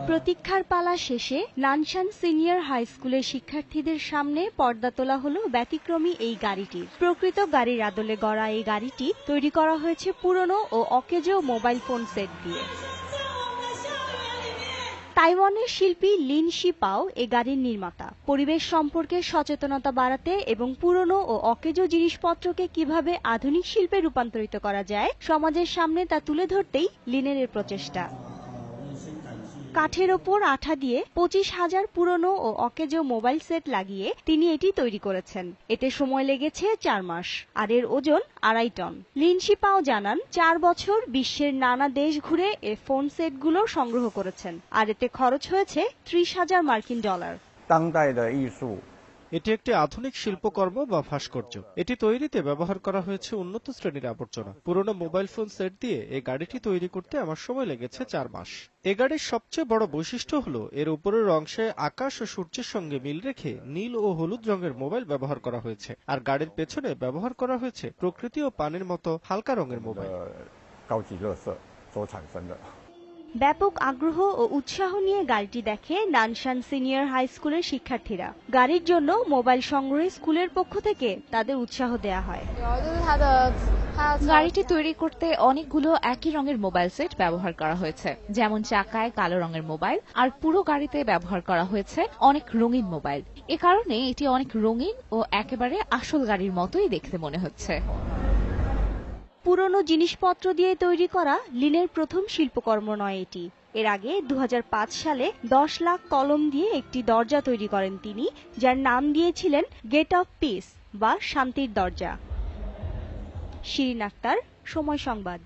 প্রতীক্ষার পালা শেষে নানশান সিনিয়র হাই স্কুলের শিক্ষার্থীদের সামনে পর্দা তোলা হলো ব্যতিক্রমী এই গাড়িটির। প্রকৃত গাড়ির আদলে গড়া এই গাড়িটি তৈরি করা হয়েছে পুরনো ও অকেজো মোবাইল ফোন সেট দিয়ে। তাইওয়ানের শিল্পী লিন শিপাও এ গাড়ির নির্মাতা। পরিবেশ সম্পর্কে সচেতনতা বাড়াতে এবং পুরনো ও অকেজো জিনিসপত্রকে কিভাবে আধুনিক শিল্পে রূপান্তরিত করা যায় সমাজের সামনে তা তুলে ধরতেই লিনের এর প্রচেষ্টা। কাঠের ওপর আঠা দিয়ে 25,000 পুরনো ও অকেজো মোবাইল সেট লাগিয়ে তিনি এটি তৈরি করেছেন। এতে সময় লেগেছে 4 মাস, আর এর ওজন 2.5 টন। লিন শিপাও জানান 4 বছর বিশ্বের নানা দেশ ঘুরে এ ফোন সেটগুলো সংগ্রহ করেছেন, আর এতে খরচ হয়েছে $30,000 মার্কিন। এটি একটি আধুনিক শিল্পকর্ম বা ভাস্কর্য। এটি তৈরিতে ব্যবহার করা হয়েছে উন্নত শ্রেণীর আবর্জনা। পুরনো মোবাইল ফোন সেট দিয়ে এই গাড়িটি তৈরি করতে আমার সময় লেগেছে 4 মাস। এ গাড়ির সবচেয়ে বড় বৈশিষ্ট্য হলো এর উপরের অংশে আকাশ ও সূর্যের সঙ্গে মিল রেখে নীল ও হলুদ রঙের মোবাইল ব্যবহার করা হয়েছে, আর গাড়ির পেছনে ব্যবহার করা হয়েছে প্রকৃতি ও পানির মতো হালকা রঙের মোবাইল। ব্যাপক আগ্রহ ও উৎসাহ নিয়ে গাড়িটি দেখে নানশান সিনিয়র হাই স্কুলের শিক্ষার্থীরা। গাড়ির জন্য মোবাইল সংগ্রহে স্কুলের পক্ষ থেকে তাদের উৎসাহ দেয়া হয়। গাড়িটি তৈরি করতে অনেকগুলো একই রঙের মোবাইল সেট ব্যবহার করা হয়েছে, যেমন চাকায় কালো রঙের মোবাইল, আর পুরো গাড়িতে ব্যবহার করা হয়েছে অনেক রঙিন মোবাইল। এ কারণে এটি অনেক রঙিন ও একেবারে আসল গাড়ির মতোই দেখতে মনে হচ্ছে। পুরনো জিনিসপত্র দিয়ে তৈরি করা লিনের প্রথম শিল্পকর্ম নয় এটি। এর আগে 2005 সালে 10 লাখ কলম দিয়ে একটি দরজা তৈরি করেন তিনি, যার নাম দিয়েছিলেন গেট অফ পিস বা শান্তির দরজা। শিরিন আক্তার, সময় সংবাদ।